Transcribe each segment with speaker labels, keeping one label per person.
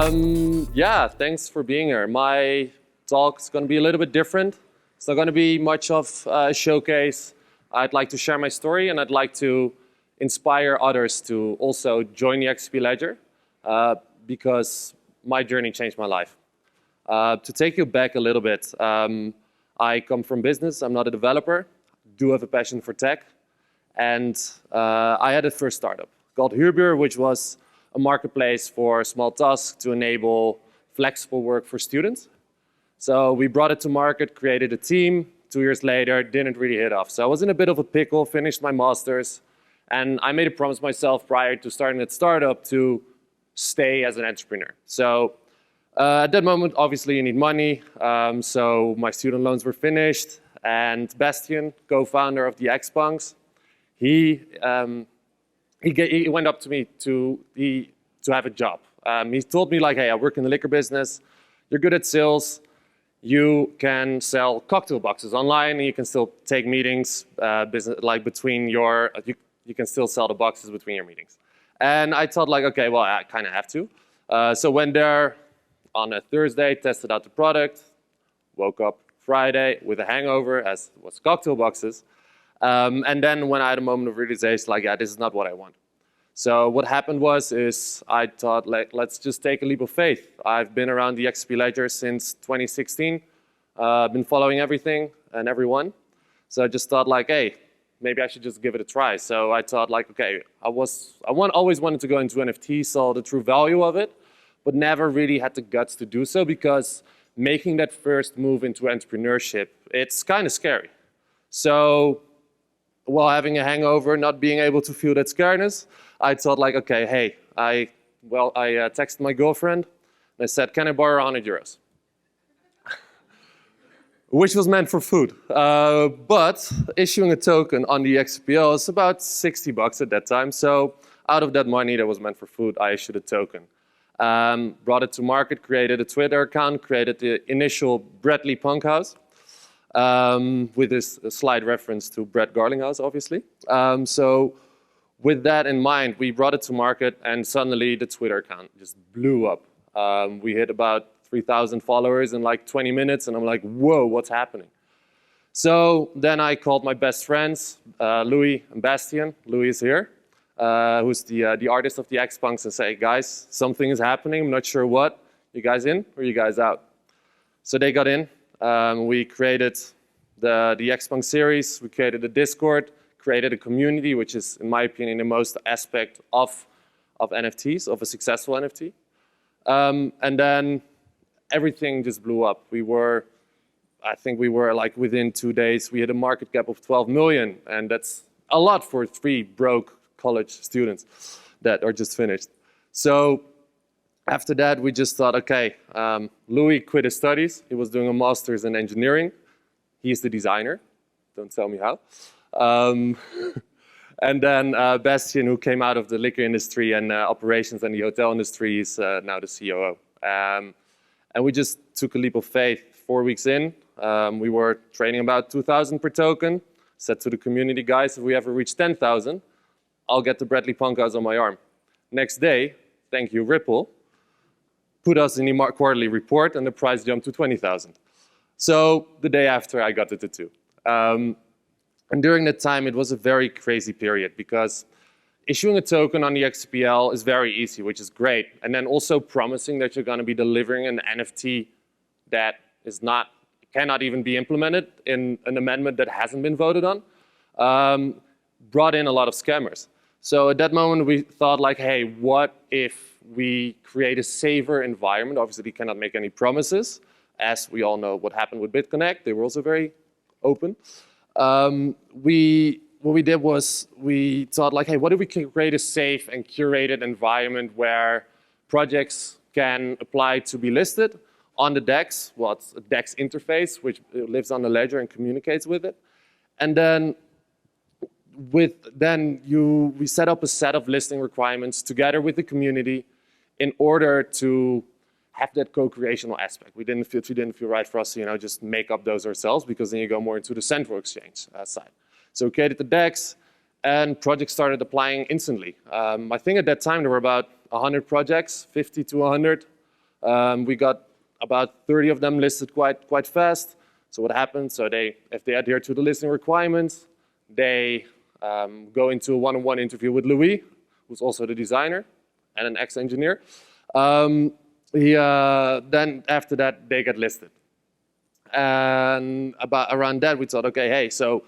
Speaker 1: Yeah, thanks for being here. My talk's going to be a little bit different. It's not going to be much of a showcase. I'd like to share my story, and I'd like to inspire others to also join the XP Ledger because my journey changed my life. To take you back a little bit, I come from business. I'm not a developer. Do have a passion for tech. And I had a first startup called Huurbuur, which was a marketplace for small tasks to enable flexible work for students. So we brought it to market, created a team. 2 years later, didn't really hit off. So I was in a bit of a pickle, finished my master's, and I made a promise myself prior to starting that startup to stay as an entrepreneur. So at that moment, obviously you need money. So my student loans were finished, and Bastian, co-founder of the X-Punks, he went up to me to have a job. He told me, like, hey, I work in the liquor business. You're good at sales. You can sell cocktail boxes online, and you can still take meetings, between your. You can still sell the boxes between your meetings. And I thought, like, okay, well, I kind of have to. So went there on a Thursday, tested out the product, woke up Friday with a hangover, as was cocktail boxes. And then when I had a moment of realization, like, yeah, this is not what I want. So what happened is I thought, like, let's just take a leap of faith. I've been around the XP Ledger since 2016. I've been following everything and everyone. So I just thought, like, hey, maybe I should just give it a try. So I thought, like, okay, I always wanted to go into NFTs, saw the true value of it, but never really had the guts to do so because making that first move into entrepreneurship, it's kind of scary. So while having a hangover, not being able to feel that scaredness, I thought, like, okay, hey, I texted my girlfriend and I said, can I borrow 100 euros? Which was meant for food. But issuing a token on the XRPL is about 60 bucks at that time. So out of that money that was meant for food, I issued a token. Brought it to market, created a Twitter account, created the initial Bradley Punk House. With this slight reference to Brett Garlinghouse, obviously. So with that in mind, we brought it to market, and suddenly the Twitter account just blew up. We hit about 3,000 followers in like 20 minutes, and I'm like, whoa, what's happening? So then I called my best friends, Louis and Bastian. Louis is here, who's the artist of the X-Punks, and say, guys, something is happening, I'm not sure what. You guys in or you guys out? So they got in. We created the X-Punk series, we created a Discord, created a community, which is, in my opinion, the most aspect of NFTs, of a successful NFT. And then everything just blew up. I think we were like within 2 days, we had a market cap of 12 million, and that's a lot for 3 broke college students that are just finished. So after that, we just thought, okay, Louis quit his studies. He was doing a master's in engineering. He's the designer. Don't tell me how. And then Bastian, who came out of the liquor industry and operations and the hotel industry, is now the COO. And we just took a leap of faith. 4 weeks in, we were trading about 2,000 per token. Said to the community, guys, if we ever reach 10,000, I'll get the Bradley Punk House on my arm. Next day, thank you, Ripple, put us in the quarterly report, and the price jumped to 20,000. So the day after, I got it to 2. And during that time, it was a very crazy period because issuing a token on the XRPL is very easy, which is great. And then also promising that you're going to be delivering an NFT that cannot even be implemented in an amendment that hasn't been voted on, brought in a lot of scammers. So at that moment, we thought, like, hey, what if we create a safer environment? Obviously, we cannot make any promises. As we all know what happened with BitConnect, they were also very open. What we did was we thought, like, hey, what if we can create a safe and curated environment where projects can apply to be listed on the DEX? Well, it's a DEX interface, which lives on the ledger and communicates with it. And then we set up a set of listing requirements together with the community in order to have that co-creational aspect. It didn't feel right for us to, just make up those ourselves, because then you go more into the central exchange side. So we created the DEX, and projects started applying instantly. I think at that time there were about 100 projects, 50 to 100. We got about 30 of them listed quite fast. So what happened? So if they adhere to the listing requirements, they go into a one-on-one interview with Louis, who's also the designer and an ex-engineer. Then after that, they get listed. And around that, we thought, okay, hey, so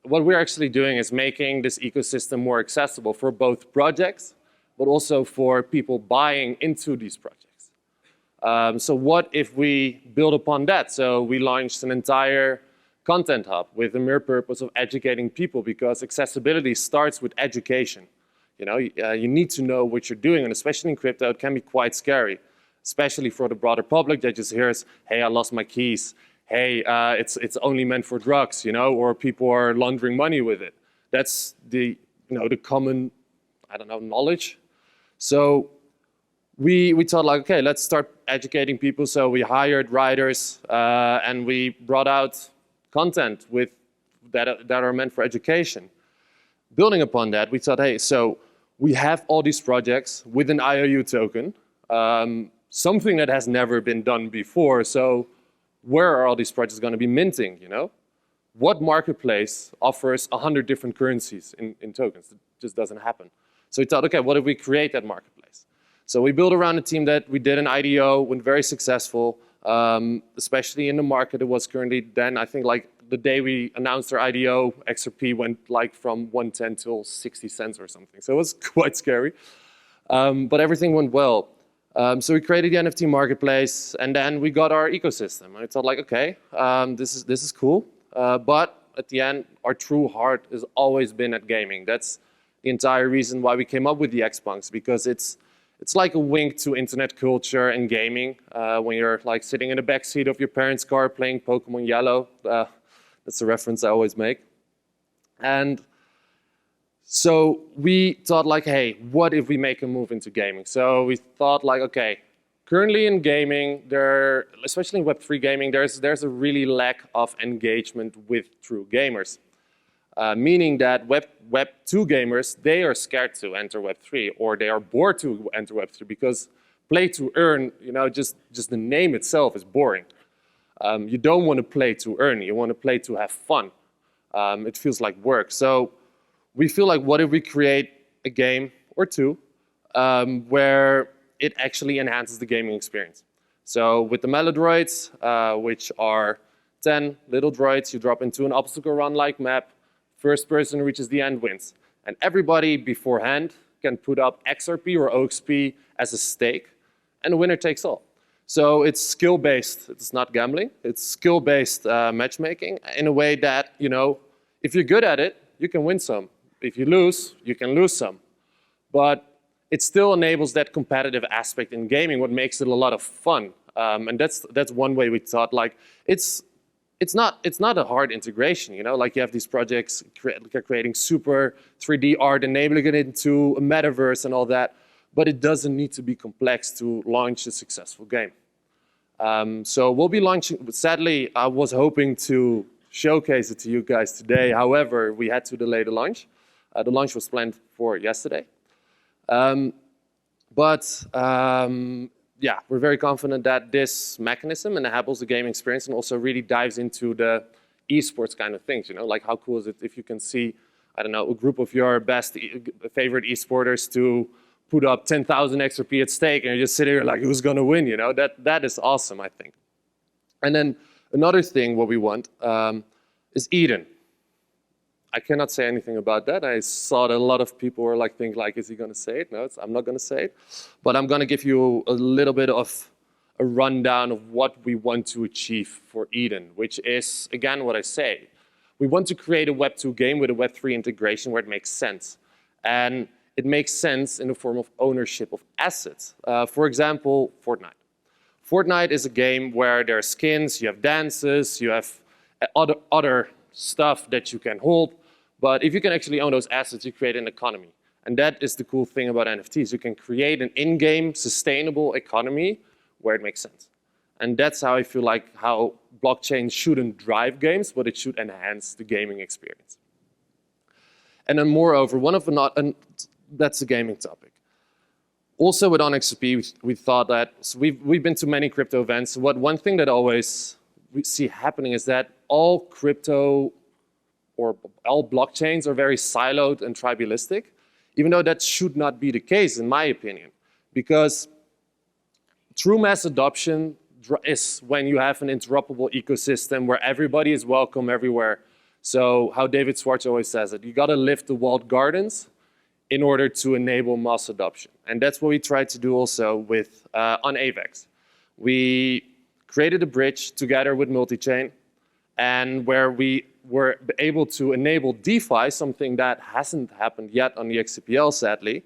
Speaker 1: what we're actually doing is making this ecosystem more accessible for both projects, but also for people buying into these projects. So what if we build upon that? So we launched an entire content hub with the mere purpose of educating people, because accessibility starts with education. You need to know what you're doing, and especially in crypto, it can be quite scary, especially for the broader public that just hears, hey, I lost my keys. Hey, it's only meant for drugs, or people are laundering money with it. That's the common, knowledge. So we thought like, okay, let's start educating people. So we hired writers and we brought out content that are meant for education. Building upon that, we thought, hey, so we have all these projects with an IOU token, something that has never been done before. So where are all these projects going to be minting, What marketplace offers 100 different currencies in tokens? It just doesn't happen. So we thought, okay, what if we create that marketplace? So we built around a team that we did an IDO, went very successful, especially in the market. It was currently then, I think like the day we announced our IDO, XRP went like from 110 till 60 cents or something. So it was quite scary, but everything went well. So we created the NFT marketplace, and then we got our ecosystem. And I thought like, okay, this is cool. But at the end, our true heart has always been at gaming. That's the entire reason why we came up with the Xpunks, because it's like a wink to internet culture and gaming. When you're like sitting in the backseat of your parents' car playing Pokemon Yellow. That's a reference I always make. And so we thought like, hey, what if we make a move into gaming? So we thought like, okay, currently in gaming, especially in Web3 gaming, there's a really lack of engagement with true gamers. Meaning that Web2 gamers, they are scared to enter Web3, or they are bored to enter Web3 because play to earn, just the name itself is boring. You don't want to play to earn, you want to play to have fun. It feels like work. So we feel like, what if we create a game or two where it actually enhances the gaming experience? So with the Melodroids, which are 10 little droids, you drop into an obstacle run-like map, first person reaches the end wins. And everybody beforehand can put up XRP or OXP as a stake, and the winner takes all. So it's skill-based, it's not gambling, it's skill-based matchmaking in a way that, if you're good at it, you can win some. If you lose, you can lose some. But it still enables that competitive aspect in gaming, what makes it a lot of fun. And that's one way we thought, like, it's not a hard integration, like you have these projects creating super 3D art, enabling it into a metaverse and all that, but it doesn't need to be complex to launch a successful game. So we'll be launching, sadly, I was hoping to showcase it to you guys today. However, we had to delay the launch. The launch was planned for yesterday. Yeah, we're very confident that this mechanism enables the gaming experience and also really dives into the esports kind of things, like how cool is it if you can see, I don't know, a group of your best favorite esporters to put up 10,000 XRP at stake and you're just sitting here like, who's gonna win, That is awesome, I think. And then another thing what we want is Eden. I cannot say anything about that. I saw that a lot of people were like, think like, is he going to say it? No, I'm not going to say it. But I'm going to give you a little bit of a rundown of what we want to achieve for Eden, which is, again, what I say. We want to create a Web2 game with a Web3 integration where it makes sense. And it makes sense in the form of ownership of assets. For example, Fortnite. Fortnite is a game where there are skins, you have dances, you have other stuff that you can hold. But if you can actually own those assets, you create an economy. And that is the cool thing about NFTs. You can create an in-game sustainable economy where it makes sense. And that's how I feel like how blockchain shouldn't drive games, but it should enhance the gaming experience. And then moreover, that's the gaming topic. Also with OnXRP, we thought that, so we've been to many crypto events. One thing that always we see happening is that all crypto or all blockchains are very siloed and tribalistic, even though that should not be the case, in my opinion. Because true mass adoption is when you have an interoperable ecosystem where everybody is welcome everywhere. So how David Schwartz always says it, you gotta lift the walled gardens in order to enable mass adoption. And that's what we tried to do also with on AVAX. We created a bridge together with multi-chain, and where we were able to enable DeFi, something that hasn't happened yet on the XRPL, sadly,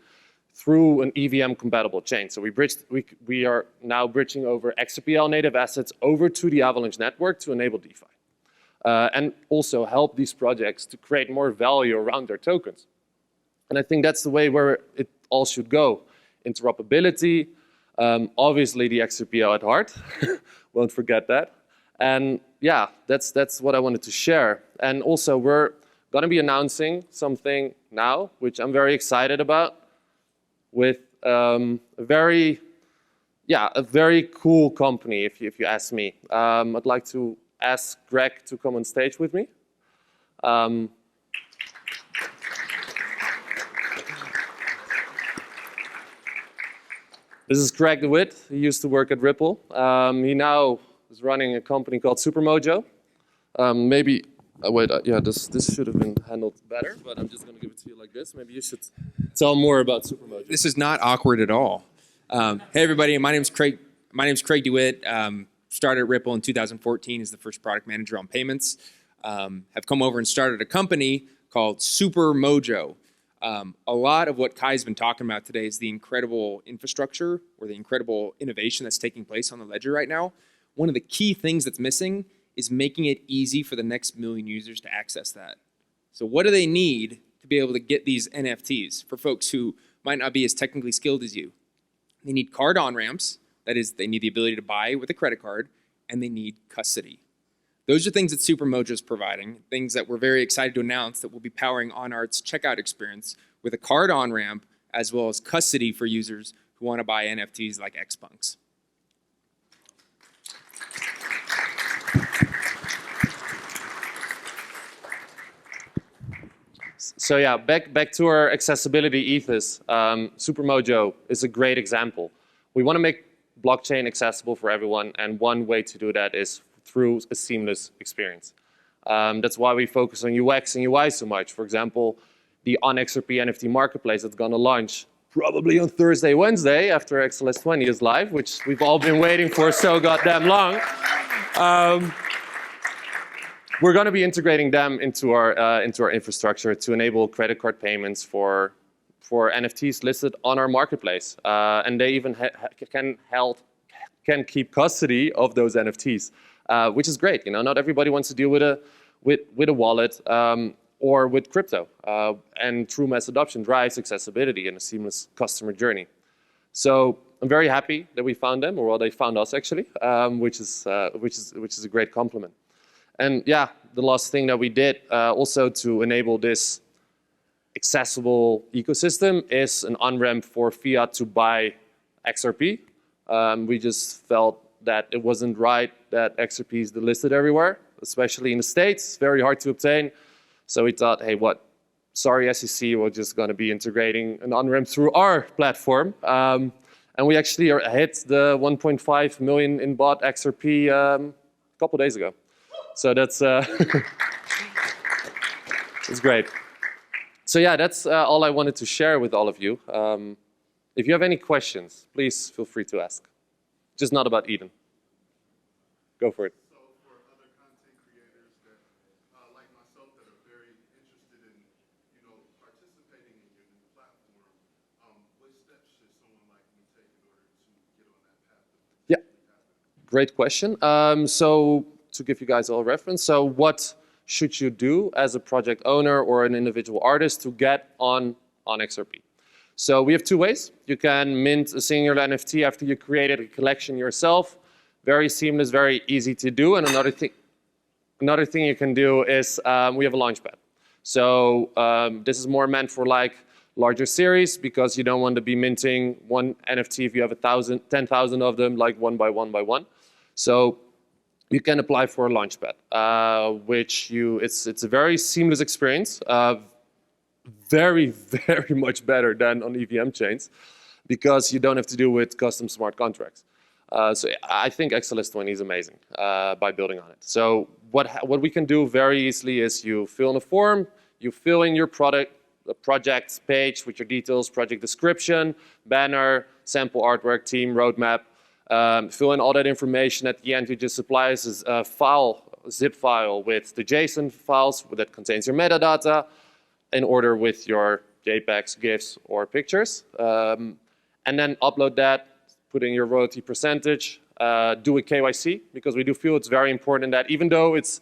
Speaker 1: through an EVM compatible chain. So we are now bridging over XRPL native assets over to the Avalanche network to enable DeFi. And also help these projects to create more value around their tokens. And I think that's the way where it all should go. Interoperability, obviously the XRPL at heart, won't forget that. And yeah, that's what I wanted to share. And also we're gonna be announcing something now, which I'm very excited about, with a very cool company, if you ask me. I'd like to ask Greg to come on stage with me. This is Greg DeWitt. He used to work at Ripple. He now is running a company called Super Mojo. This should have been handled better, but I'm just going to give it to you like this. Maybe you should tell more about Super Mojo.
Speaker 2: This is not awkward at all. Hey everybody, my name's Craig DeWitt. Started at Ripple in 2014 as the first product manager on payments. Have come over and started a company called Super Mojo. A lot of what Kai's been talking about today is the incredible infrastructure or the incredible innovation that's taking place on the ledger right now. One of the key things that's missing is making it easy for the next million users to access that. So what do they need to be able to get these NFTs for folks who might not be as technically skilled as you? They need card on-ramps, that is, they need the ability to buy with a credit card, and they need custody. Those are things that Super Mojo is providing, things that we're very excited to announce that will be powering OnArt's checkout experience with a card on-ramp as well as custody for users who want to buy NFTs like Xpunks.
Speaker 1: So yeah, back to our accessibility ethos. Super Mojo is a great example. We want to make blockchain accessible for everyone, and one way to do that is through a seamless experience. That's why we focus on UX and UI so much. For example, the OnXRP NFT marketplace that's going to launch probably on Thursday, Wednesday after XLS 20 is live, which we've all been waiting for so goddamn long. We're going to be integrating them into our infrastructure to enable credit card payments for NFTs listed on our marketplace, and they even can keep custody of those NFTs, which is great. You know, not everybody wants to deal with a wallet or with crypto, and true mass adoption drives accessibility and a seamless customer journey. So I'm very happy that we found them, or well, they found us actually, which is a great compliment. And yeah, the last thing that we did also to enable this accessible ecosystem is an on-ramp for fiat to buy XRP. We just felt that it wasn't right that XRP is delisted everywhere, especially in the States. It's very hard to obtain. So we thought, hey, sorry SEC, we're just going to be integrating an on-ramp through our platform. And we actually hit the 1.5 million in bought XRP a couple days ago. So that's it's great. So yeah, that's all I wanted to share with all of you. If you have any questions, please feel free to ask. Just not about Eden. Go for it.
Speaker 3: So for other content creators that, like myself, that are very interested in, participating in your new platform, what steps should someone like me take in order to get on that path?
Speaker 1: Yeah, great question. So to give you guys all a reference, so what should you do as a project owner or an individual artist to get on XRP? So we have two ways. You can mint a singular NFT after you created a collection yourself. Very seamless, very easy to do. And another thing you can do is we have a launchpad. So this is more meant for like larger series because you don't want to be minting one NFT if you have 10,000 of them, like one by one by one. So you can apply for a launchpad, it's a very seamless experience, very, very much better than on EVM chains because you don't have to deal with custom smart contracts. So I think XLS20 is amazing by building on it. So what we can do very easily is you fill in a form, you fill in your project page with your details, project description, banner, sample artwork, team, roadmap. Fill in all that information. At the end, you just supply us a zip file with the JSON files that contains your metadata in order with your JPEGs, GIFs, or pictures. And then upload that, put in your royalty percentage, do a KYC, because we do feel it's very important that even though it's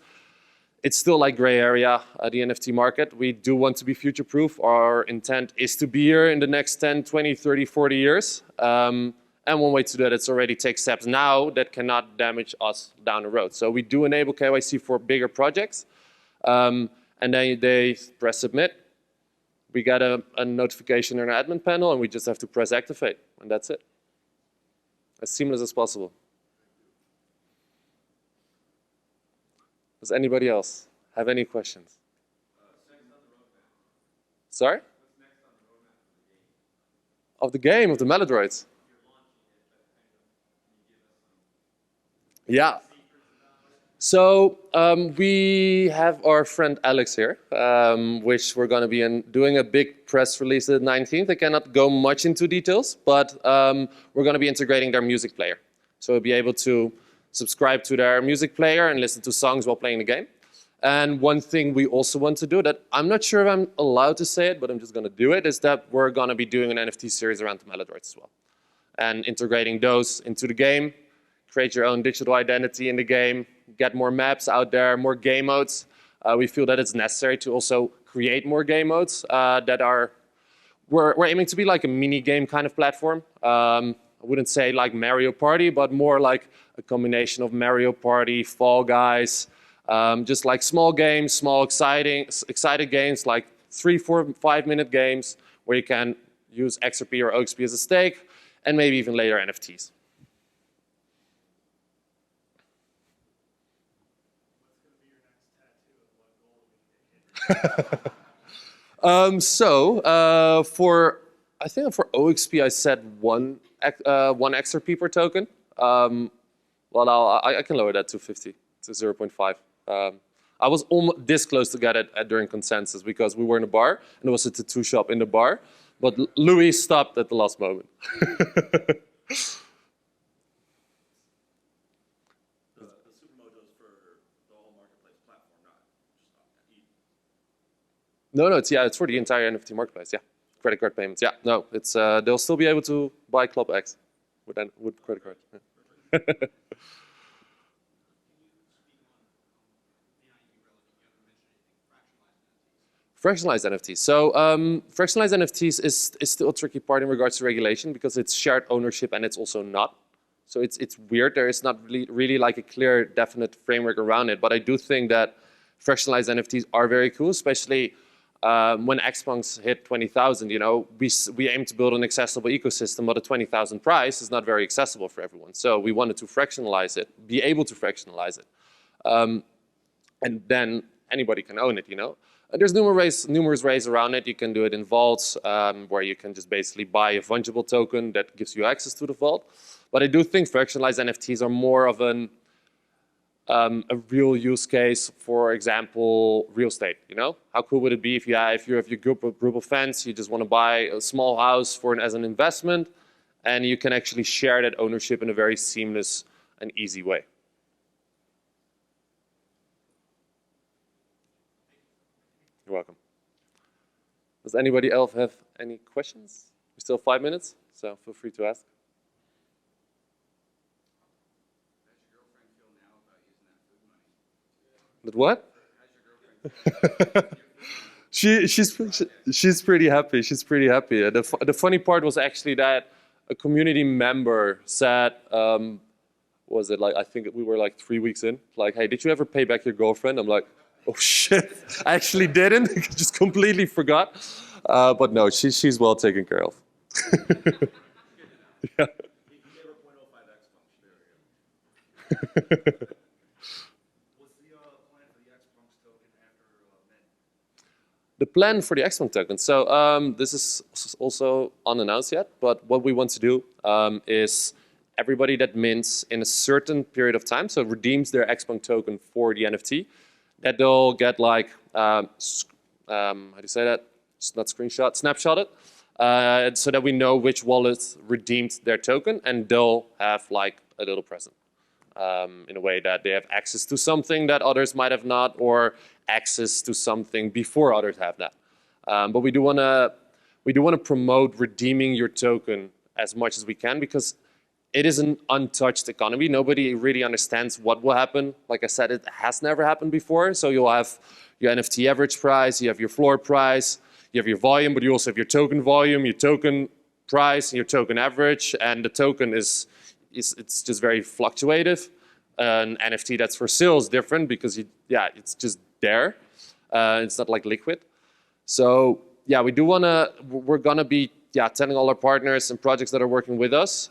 Speaker 1: still like gray area, the NFT market, we do want to be future-proof. Our intent is to be here in the next 10, 20, 30, 40 years. And one way to do that is already take steps now that cannot damage us down the road. So we do enable KYC for bigger projects. And then they press submit. We get a notification in our admin panel, and we just have to press activate, and that's it. As seamless as possible. Does anybody else have any questions? Sorry? What's next on the roadmap of the game? Of the Melodroids? Yeah. So we have our friend Alex here, which we're going to be doing a big press release the 19th. I cannot go much into details, but we're going to be integrating their music player. So we'll be able to subscribe to their music player and listen to songs while playing the game. And one thing we also want to do that I'm not sure if I'm allowed to say it, but I'm just going to do it, is that we're going to be doing an NFT series around the Melodroids as well. And integrating those into the game, create your own digital identity in the game, get more maps out there, more game modes. We feel that it's necessary to also create more game modes that are, we're aiming to be like a mini game kind of platform. I wouldn't say like Mario Party, but more like a combination of Mario Party, Fall Guys, just like small games, small excited games, like 3, 4, 5-minute games where you can use XRP or OXP as a stake, and maybe even later NFTs. I think for OXP I said one XRP per token. Well, I can lower that to 50, to 0.5. I was almost this close to get it during consensus because we were in a bar and there was a tattoo shop in the bar, but Louis stopped at the last moment. No, it's for the entire NFT marketplace. Yeah, credit card payments. Yeah, no, it's they'll still be able to buy Club X with credit card. Yeah. Fractionalized NFTs. So fractionalized NFTs is still a tricky part in regards to regulation because it's shared ownership and it's also not. So it's weird. There is not really like a clear, definite framework around it. But I do think that fractionalized NFTs are very cool, especially when Xpunks hit 20,000, you know, we aim to build an accessible ecosystem, but a 20,000 price is not very accessible for everyone. So we wanted to fractionalize it, be able to fractionalize it. And then anybody can own it, you know. There's numerous ways around it. You can do it in vaults, where you can just basically buy a fungible token that gives you access to the vault. But I do think fractionalized NFTs are more of a real use case, for example, real estate. You know, how cool would it be if you have your group of friends, you just want to buy a small house as an investment, and you can actually share that ownership in a very seamless and easy way. You're welcome. Does anybody else have any questions? We still have 5 minutes, so feel free to ask. But what? She's pretty happy. She's pretty happy. The funny part was actually that a community member said, was it like, I think we were like 3 weeks in, like, hey, did you ever pay back your girlfriend? I'm like, oh shit, I actually didn't. Just completely forgot. But no, she's well taken care of. Yeah. The plan for the Xpunk token. So this is also unannounced yet, but what we want to do is everybody that mints in a certain period of time, so redeems their Xpunk token for the NFT, that they'll get like, how do you say that? It's not screenshot, snapshot it, so that we know which wallet redeemed their token, and they'll have like a little present. In a way that they have access to something that others might have not, or access to something before others have that. But we do want to promote redeeming your token as much as we can, because it is an untouched economy. Nobody really understands what will happen. Like I said, it has never happened before. So you'll have your NFT average price, you have your floor price, you have your volume, but you also have your token volume, your token price, and your token average, and the token it's just very fluctuative. An NFT that's for sale is different because it's just there. It's not like liquid. So yeah, we're gonna be telling all our partners and projects that are working with us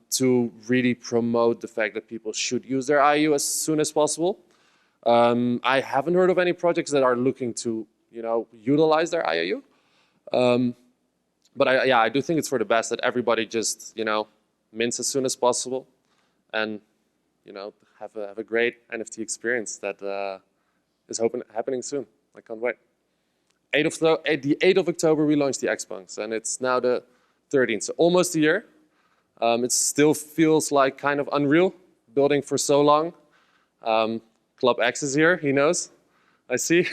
Speaker 1: to really promote the fact that people should use their IU as soon as possible. I haven't heard of any projects that are looking to utilize their IOU. But I do think it's for the best that everybody just mints as soon as possible, and have a great NFT experience that is happening soon. I can't wait. The 8th of October we launched the Xpunks, and it's now the 13th, so almost a year. It still feels like kind of unreal building for so long. Club X is here, he knows. I see.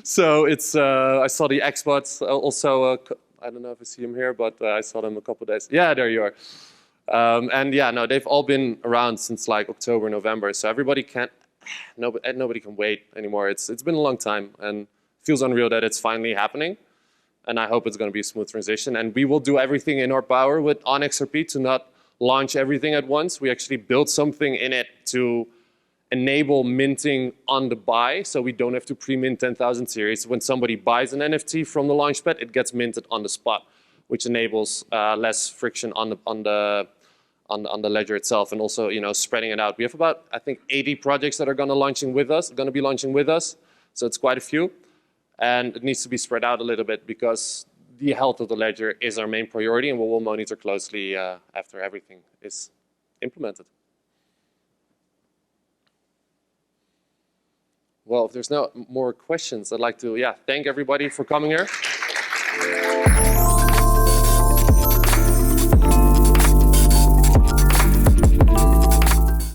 Speaker 1: So it's I saw the Xbots also. I don't know if I see him here, but I saw them a couple of days. Yeah, there you are. And yeah, no, they've all been around since like October, November. So everybody nobody can wait anymore. It's been a long time, and it feels unreal that it's finally happening. And I hope it's going to be a smooth transition. And we will do everything in our power on XRP to not launch everything at once. We actually built something in it to enable minting on the buy, so we don't have to pre-mint 10,000 series. When somebody buys an NFT from the launchpad, it gets minted on the spot, which enables less friction on the ledger itself, and also spreading it out. We have about, I think, 80 projects that are going to be launching with us, so it's quite a few, and it needs to be spread out a little bit because the health of the ledger is our main priority, and we will monitor closely after everything is implemented. Well, if there's no more questions, I'd like to thank everybody for coming here.